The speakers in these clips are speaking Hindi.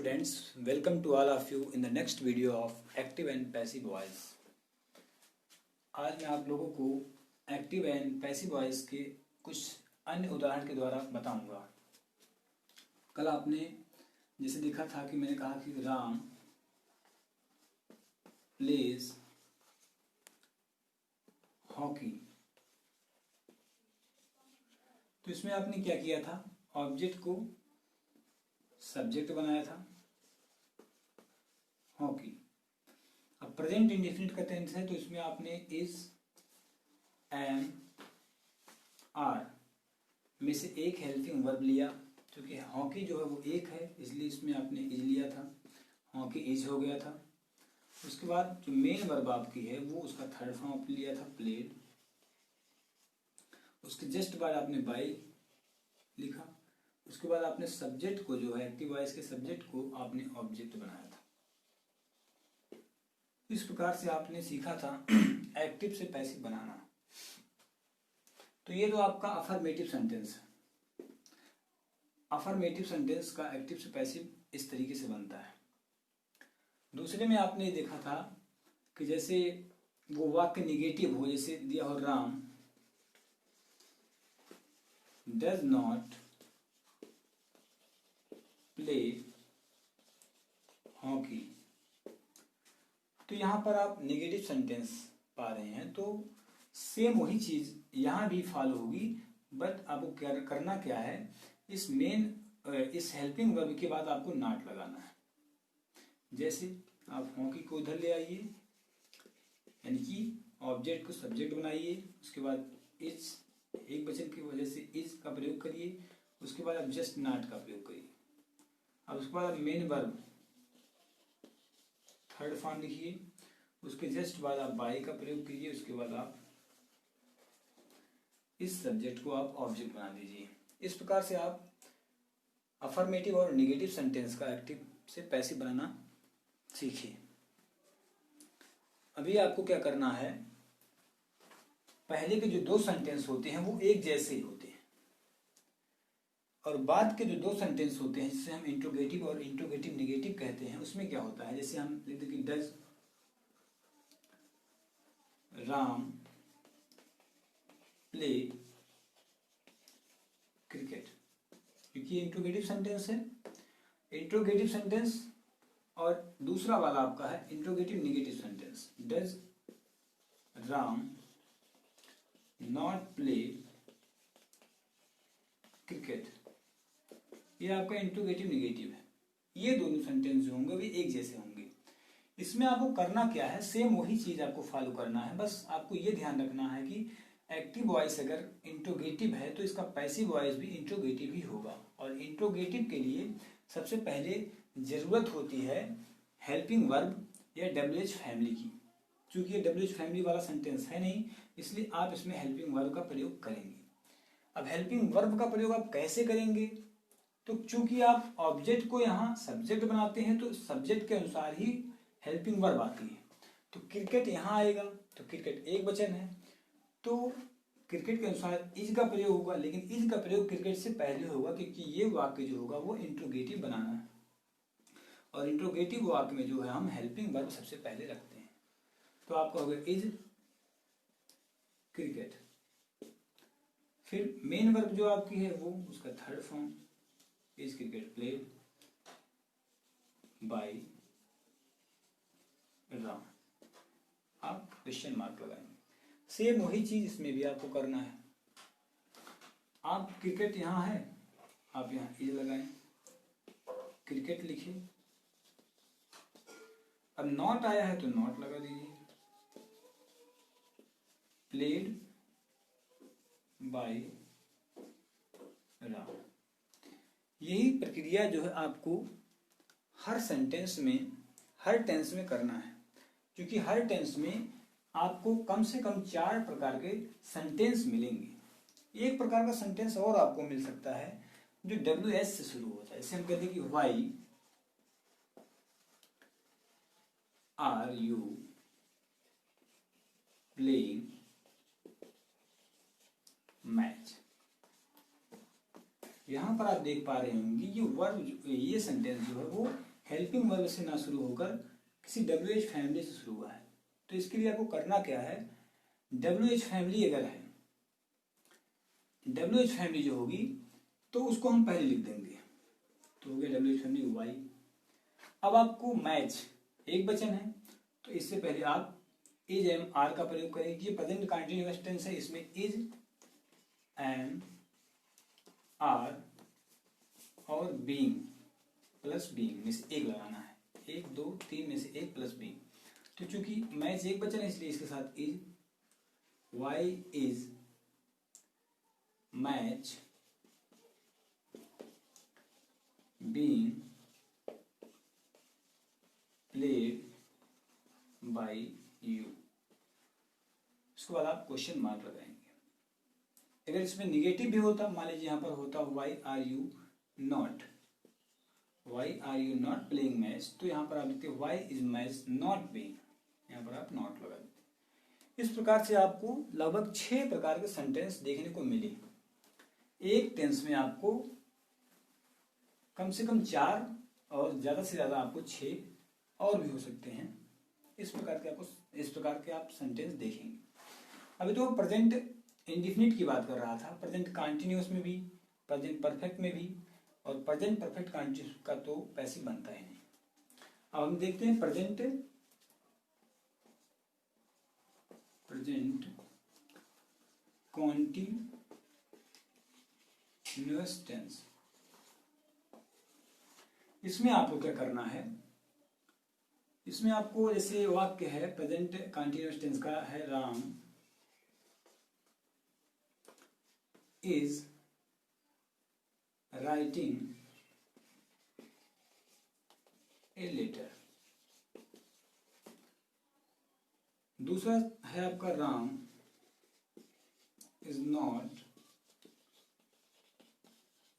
students, welcome to all of you in the next video of active and passive voice। आज मैं आप लोगों को एक्टिव एंड पैसिव वॉइस के कुछ अन्य उदाहरण के द्वारा बताऊंगा। कल आपने जैसे देखा था कि मैंने कहा कि राम प्लेज हॉकी, तो इसमें आपने क्या किया था, ऑब्जेक्ट को सब्जेक्ट बनाया था हॉकी। अब प्रेजेंट इंडेफिनिट का टेंस है तो इसमें आपने इज, एम, आर में से एक हेल्पिंग वर्ब लिया, क्योंकि हॉकी जो है वो एक है इसलिए इसमें आपने इज लिया था, हॉकी इज हो गया था। उसके बाद जो मेन वर्ब आपकी है वो उसका थर्ड फॉर्म आपने लिया था प्लेड। उसके जस्ट बाद आपने बाय लिखा। उसके बाद आपने सब्जेक्ट को जो है एक्टिव वॉइस के सब्जेक्ट को आपने ऑब्जेक्ट बनाया था। इस प्रकार से आपने सीखा था एक्टिव से पैसिव बनाना। तो ये तो आपका अफर्मेटिव सेंटेंस है। अफर्मेटिव सेंटेंस का एक्टिव से पैसिव इस तरीके से बनता है। दूसरे में आपने देखा था कि जैसे वो वाक्य निगेटिव हो, जैसे दिया हो Ram does not play hockey, तो यहां पर आप नेगेटिव सेंटेंस पा रहे हैं। तो सेम वही चीज यहां भी फॉलो होगी, बट आपको करना क्या है, इस हेल्पिंग वर्ब के बाद आपको नॉट लगाना है। जैसे आप हॉकी को उधर ले आइए, यानी कि ऑब्जेक्ट को सब्जेक्ट बनाइए। उसके बाद इज, एक वचन की वजह से इज का प्रयोग करिए। उसके बाद आप जस्ट नॉट का प्रयोग करिए। अब उसके बाद आप मेन वर्ब थर्ड फॉर्म लिखिए। उसके जस्ट बाद आप बाय का प्रयोग कीजिए। उसके बाद आप इस सब्जेक्ट को आप ऑब्जेक्ट बना दीजिए। इस प्रकार से आप अफर्मेटिव और नेगेटिव सेंटेंस का एक्टिव से पैसिव बनाना सीखिए। अभी आपको क्या करना है, पहले के जो दो सेंटेंस होते हैं वो एक जैसे ही होते हैं, और बाद के जो दो सेंटेंस होते हैं जिसे हम इंट्रोगेटिव और इंट्रोगेटिव नेगेटिव कहते हैं, उसमें क्या होता है, जैसे हम लिखते हैं कि डज राम प्ले क्रिकेट, क्योंकि ये इंट्रोगेटिव सेंटेंस है। इंट्रोगेटिव सेंटेंस और दूसरा वाला आपका है interrogative negative sentence, does Ram not play cricket, ये आपका इंट्रोगेटिव नेगेटिव है। ये दोनों सेंटेंस जो होंगे वे एक जैसे होंगे। इसमें आपको करना क्या है, सेम वही चीज आपको फॉलो करना है। बस आपको ये ध्यान रखना है कि एक्टिव वॉइस अगर इंट्रोगेटिव है तो इसका पैसिव वॉइस भी इंट्रोगेटिव ही होगा। और इंट्रोगेटिव के लिए सबसे पहले जरूरत होती है हेल्पिंग वर्ब या WH फैमिली की। चूंकि ये WH फैमिली वाला सेंटेंस है नहीं, इसलिए आप इसमें हेल्पिंग वर्ब का प्रयोग करेंगे। अब हेल्पिंग वर्ब का प्रयोग आप कैसे करेंगे, तो चूंकि आप ऑब्जेक्ट को यहाँ सब्जेक्ट बनाते हैं तो सब्जेक्ट के अनुसार ही हेल्पिंग वर्ब आती है। तो क्रिकेट यहाँ आएगा तो क्रिकेट एक वचन है, तो क्रिकेट के अनुसार इज का प्रयोग होगा, लेकिन इज का प्रयोग क्रिकेट से पहले होगा, क्योंकि ये वाक्य जो होगा वो इंट्रोगेटिव बनाना है। और इंट्रोगेटिव वाक्य में जो है हम हेल्पिंग वर्ब सबसे पहले रखते हैं। तो आपका होगा इज क्रिकेट। फिर मेन वर्ब जो आपकी है वो उसका third form is cricket played by Ram, आप क्वेश्चन मार्क लगाएंगे। सेम वही चीज इसमें भी आपको करना है। आप क्रिकेट यहाँ है, आप यहाँ इज लगाएं, क्रिकेट लिखिए। अब नॉट आया है तो नॉट लगा दीजिए, प्लेड बाय राम। यही प्रक्रिया जो है आपको हर सेंटेंस में, हर टेंस में करना है, क्योंकि हर टेंस में आपको कम से कम 4 प्रकार के सेंटेंस मिलेंगे। एक प्रकार का सेंटेंस और आपको मिल सकता है जो WS से शुरू होता है। जैसे हम कहते हैं कि why are you playing match. यहाँ पर आप देख पा रहे होंगे ये वर्ब, ये सेंटेंस जो है वो हेल्पिंग वर्ब से ना शुरू होकर किसी WH फैमिली से शुरू हुआ है। तो इसके लिए आपको करना क्या है, WH फैमिली अगर है, WH फैमिली जो होगी तो उसको हम पहले लिख देंगे, तो हो गया WH फैमिली वाई। अब आपको मैच एक वचन है, तो इससे पहले आप इज एम आर का प्रयोग करेंगे। ये प्रेजेंट कंटिन्यूअस टेंस है, इसमें इज एम आर और बीइंग प्लस बीइंग में से एक लगाना है, 1 2 3 में से एक प्लस बीइंग। तो चूंकि मैच एक वचन है इसलिए इसके साथ is, why is match being played by you. उसके बाद आप क्वेश्चन मार्क लगाएंगे। अगर इसमें निगेटिव भी होता, मान लीजिए यहाँ पर होता why are you not playing match, तो यहाँ पर आप लिखते why is match not being, यहाँ पर आप नॉट लगा देते। इस प्रकार से आपको लगभग 6 प्रकार के सेंटेंस देखने को मिले। एक टेंस में आपको कम से कम 4 और ज्यादा से ज्यादा आपको 6 और भी हो सकते हैं। इस प्रकार के आप सेंटेंस देखेंगे। अभी तो प्रेजेंट इंडिफिनिट की बात कर रहा था, प्रेजेंट कंटिन्यूअस में भी, प्रेजेंट परफेक्ट में भी, और प्रेजेंट परफेक्ट कंटिन्यूअस का तो पैसिव बनता ही नहीं। अब हम देखते हैं प्रेजेंट कॉन्टिन्यूअस टेंस। इसमें आपको क्या करना है, इसमें आपको जैसे वाक्य है प्रेजेंट कंटिन्यूअस टेंस का है, Ram is writing a letter. दूसरा है आपका Ram is not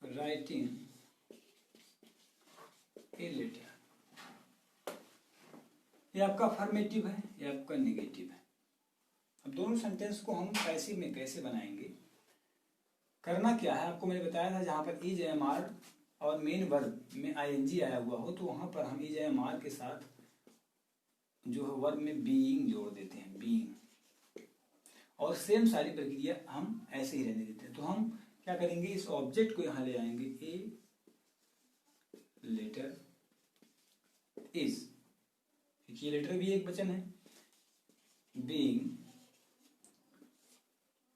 writing a letter. ये आपका अफर्मेटिव है, ये आपका नेगेटिव है। अब दोनों सेंटेंस को हम पैसिव में कैसे बनाएंगे, करना क्या है आपको मैंने बताया था, जहां पर इज एम आर और मेन वर्ब में आईएनजी आया हुआ हो तो वहां पर हम इज एम आर के साथ जो है वर्ब में बीइंग जोड़ देते हैं, बीइंग, और सेम सारी प्रक्रिया हम ऐसे ही रहने देते हैं। तो हम क्या करेंगे, इस ऑब्जेक्ट को यहां ले आएंगे, ए लेटर इज, ये लेटर भी एक वचन है, बीइंग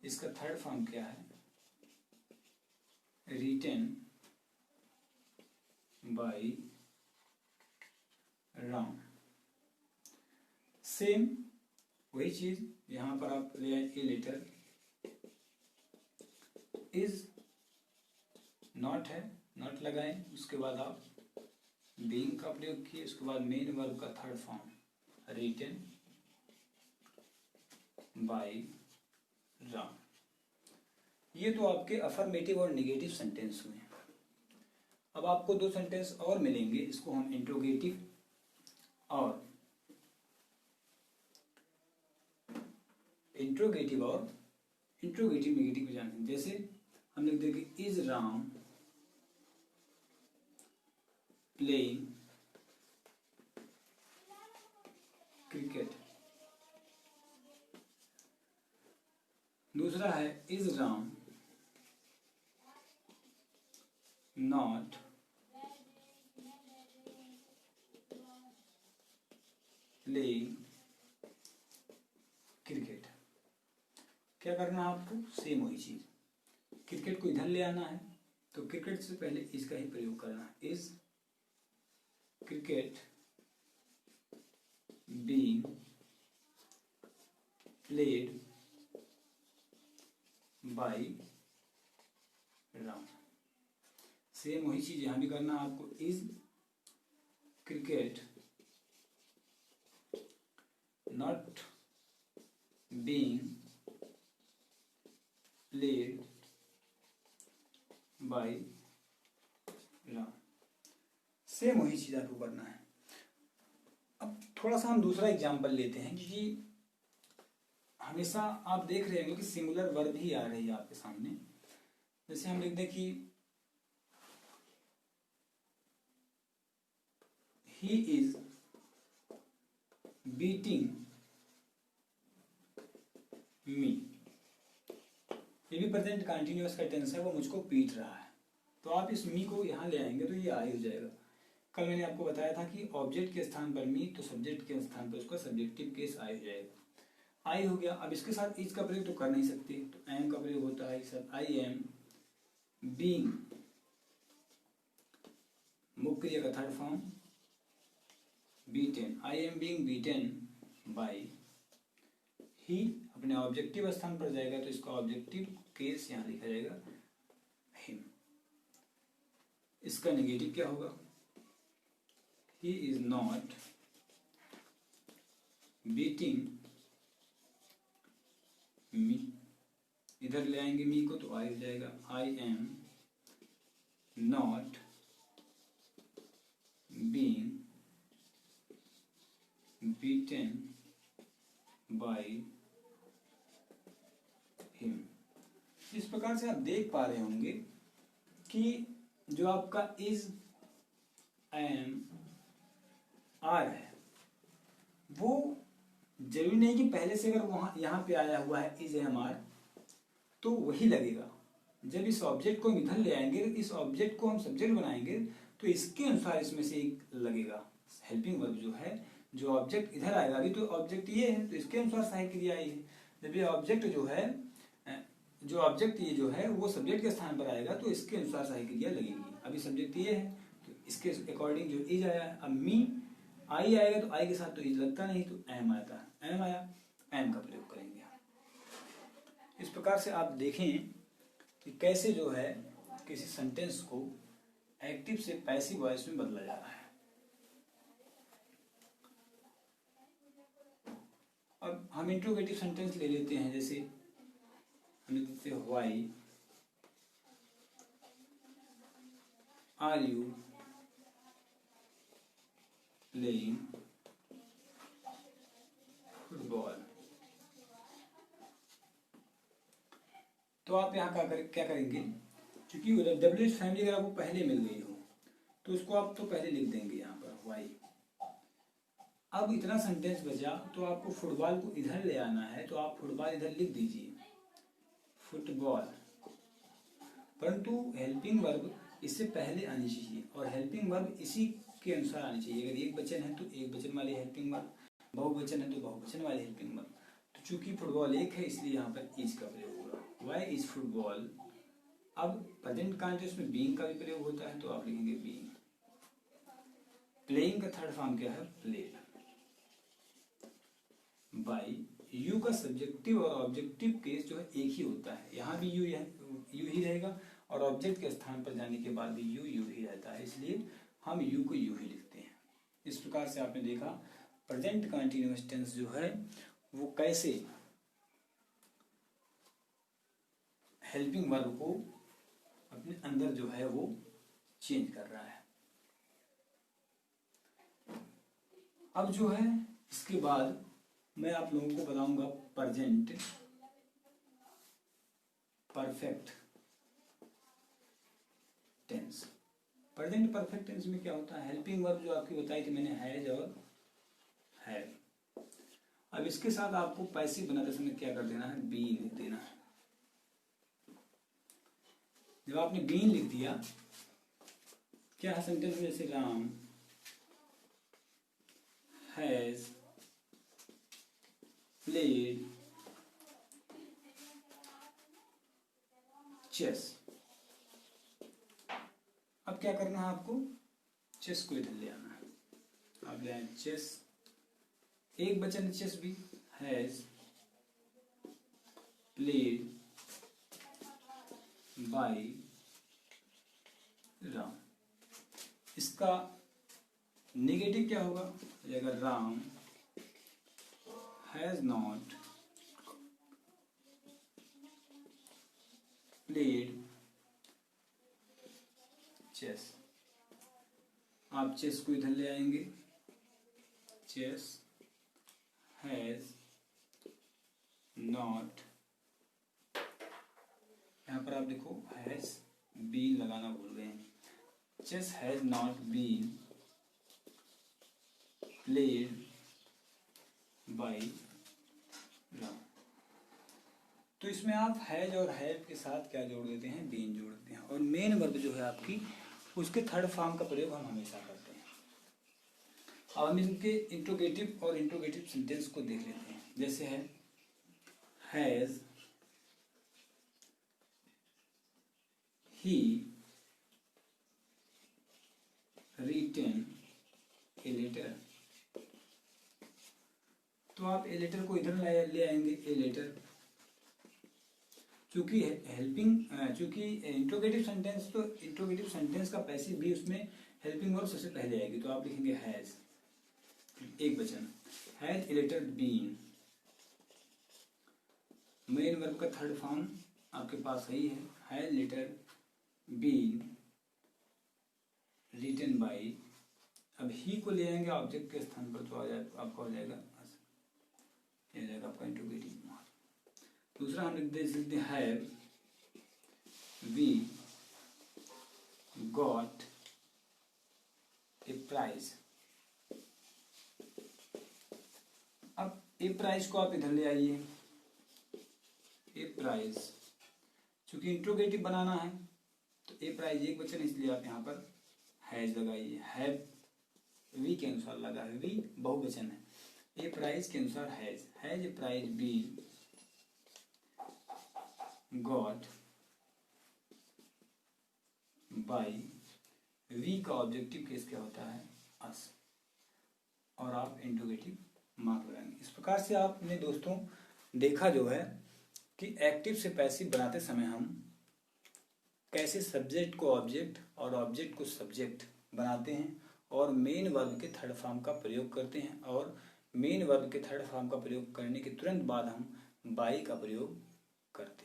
इसका थर्ड फॉर्म क्या है, रिटन बाय राम। सेम वही चीज यहां पर आप ले आए, ए लेटर इज नॉट है, नॉट लगाएं, उसके बाद आप बीइंग का प्रयोग किए, उसके बाद मेन वर्ब का third form written by Ram. ये तो आपके अफर्मेटिव और नेगेटिव सेंटेंस हुए। अब आपको 2 सेंटेंस और मिलेंगे, इसको हम इंट्रोगेटिव और इंट्रोगेटिव नेगेटिव जानते हैं। जैसे हम लिख देंगे इज राम प्लेइंग क्रिकेट। दूसरा है is Ram not playing cricket. क्या करना है आपको, सेम वही चीज, क्रिकेट को इधर ले आना है तो क्रिकेट से पहले इसका ही प्रयोग करना है, is cricket being played by Ram. Same वही चीज यहां भी करना है आपको, is cricket not being played by Ram. Same वही चीज आपको करना है। अब थोड़ा सा हम दूसरा एग्जांपल लेते हैं, क्योंकि हमेशा आप देख रहे होंगे कि सिंगुलर वर्ब ही आ रही है आपके सामने। जैसे हम लिख दें कि ही इज बीटिंग मी, ये भी प्रेजेंट कंटिन्यूअस का टेंस है, वो मुझको पीट रहा है। तो आप इस मी को यहाँ ले आएंगे तो ये आई हो जाएगा। कल मैंने आपको बताया था कि ऑब्जेक्ट के स्थान पर मी, तो सब्जेक्ट के स्थान पर उसका सब्जेक्टिव केस आई हो जाएगा। आई हो गया। अब इसके साथ इज का प्रयोग तो कर नहीं सकते, तो एम का प्रयोग होता है सर। आई एम बीइंग, मुख्य क्रिया का third form beaten, I am being beaten by he. अपने ऑब्जेक्टिव स्थान पर जाएगा तो इसका ऑब्जेक्टिव केस यहां लिखा जाएगा हिम। इसका नेगेटिव क्या होगा? ही इज नॉट बीटिंग मी, इधर ले आएंगे मी को तो आई हो जाएगा। I am not being beaten by him. इस प्रकार से आप देख पा रहे होंगे कि जो आपका इज एम आर है वो जरूरी नहीं कि पहले से अगर वहां यहां पे आया हुआ है इज एम आर तो वही लगेगा। जब इस ऑब्जेक्ट को हम इधर ले आएंगे, इस ऑब्जेक्ट को हम सब्जेक्ट बनाएंगे तो इसके अनुसार इसमें से एक लगेगा। हेल्पिंग वर्ब जो है, जो ऑब्जेक्ट इधर आएगा, अभी तो ऑब्जेक्ट ये है तो इसके अनुसार सहायक क्रिया आई है। जब ये ऑब्जेक्ट जो है, जो ऑब्जेक्ट ये जो है वो सब्जेक्ट के स्थान पर आएगा तो इसके अनुसार सहायक क्रिया लगेगी। अभी सब्जेक्ट ये है तो इसके अकॉर्डिंग जो इज आया। अब मी आई आएगा तो आई के साथ तो इज लगता नहीं, तो एम आता है। एम आया, एम का प्रयोग करेंगे। इस प्रकार से आप देखें कि कैसे जो है किसी सेंटेंस को एक्टिव से पैसिव वॉइस में बदला जा रहा है। अब हम इंट्रोगेटिव सेंटेंस ले लेते हैं। जैसे हम लिखते हैं why are you playing football. तो आप यहाँ क्या करेंगे, क्योंकि डब्ल्यू एच फैमिली अगर आपको पहले मिल गई हो तो उसको आप तो पहले लिख देंगे यहाँ पर व्हाई। अब इतना सेंटेंस बचा तो आपको फुटबॉल को इधर ले आना है, तो आप फुटबॉल इधर लिख दीजिए फुटबॉल, परंतु हेल्पिंग वर्ब इससे पहले आनी चाहिए और हेल्पिंग वर्ब इसी के अनुसार आनी चाहिए। अगर एक वचन है तो एक वचन वाली हेल्पिंग वर्ब, बहुवचन है तो बहुवचन वाली हेल्पिंग वर्ब। तो चूंकि फुटबॉल एक है इसलिए यहाँ पर इज का प्रयोग होगा। Why is football. अब प्रेजेंट कंटीन्यूअस में बीइंग का भी प्रयोग होता है तो आप लिखेंगे बीइंग। प्लेइंग का थर्ड फॉर्म क्या है? प्लेड। बाई यू का सब्जेक्टिव और ऑब्जेक्टिव केस जो है एक ही होता है। यहाँ भी यू ही रहेगा और ऑब्जेक्ट के स्थान पर जाने के बाद भी यू ही रहता है, इसलिए हम यू को यू ही लिखते हैं। इस प्रकार से आपने देखा प्रेजेंट कंटीन्यूअस टेंस जो है वो कैसे हेल्पिंग वर्ब को अपने अंदर जो है वो चेंज कर रहा है। अब जो है इसके बाद मैं आप लोगों को बताऊंगा present perfect tense. Present perfect tense में क्या होता है? हेल्पिंग वर्ब जो आपकी बताई थी मैंने, हैज और हैव। अब इसके साथ आपको पैसिव बनाते समय क्या कर देना है? बीन लिख देना है। जब आपने बीन लिख दिया, क्या है सेंटेंस में? जैसे राम हैज प्लेड चेस। अब क्या करना है आपको? चेस को इधर ले आना है। आप ले आए चेस, एक वचन चेस भी, हैज प्लेड बाय राम। इसका नेगेटिव क्या होगा? अगर Ram has not played chess. आप चेस को इधर ले आएंगे, चेस हैज नॉट, यहाँ पर आप देखो हैज बीन लगाना भूल गए हैं। Chess has not been played by Ram. तो इसमें आप हैज और हैव के साथ क्या जोड़ देते हैं, बीन जोड़ देते हैं, और मेन वर्ब जो है आपकी उसके थर्ड फॉर्म का प्रयोग हम हमेशा करते हैं। अब हम इनके इंट्रोगेटिव और इंट्रोगेटिव सेंटेंस को देख लेते हैं। जैसे है has he written a letter. तो आप ए लेटर को इधर ले आएंगे, ए लेटर, चूंकि हेल्पिंग, चूंकि इंट्रोगेटिव सेंटेंस, तो इंट्रोगेटिव सेंटेंस का पैसिव भी उसमें हेल्पिंग वर्ब सबसे पहले आएगी। तो आप लिखेंगे हैज, एक वचन, has a letter been. Main verb का थर्ड फॉर्म आपके पास सही है, has letter been written by. अब ही को ले आएंगे ऑब्जेक्ट के स्थान पर, तो आ जाए आपका हो जाएगा, ये जाएगा आपका इंट्रोगेटिव। दूसरा हम लिख देते हैं have we got a prize. अब ए प्राइज को आप इधर ले आइए, ए प्राइज, चूंकि इंट्रोगेटिव बनाना है तो ए प्राइज एक वचन, इसलिए आप यहाँ पर हैज लगाइए। हैव वी के अनुसार लगा है, वी बहुवचन है, ए प्राइज के अनुसार has, has a prize been got by. We का ऑब्जेक्टिव केस क्या होता है, अस, और आप इंट्रोगेटिव मार्क लगाएंगे। इस प्रकार से आपने दोस्तों देखा जो है कि एक्टिव से पैसिव बनाते समय हम कैसे सब्जेक्ट को ऑब्जेक्ट और ऑब्जेक्ट को सब्जेक्ट बनाते हैं, और मेन वर्ब के थर्ड फॉर्म का प्रयोग करते हैं, और मेन वर्ब के थर्ड फॉर्म का प्रयोग करने के तुरंत बाद हम बाय का प्रयोग करते हैं।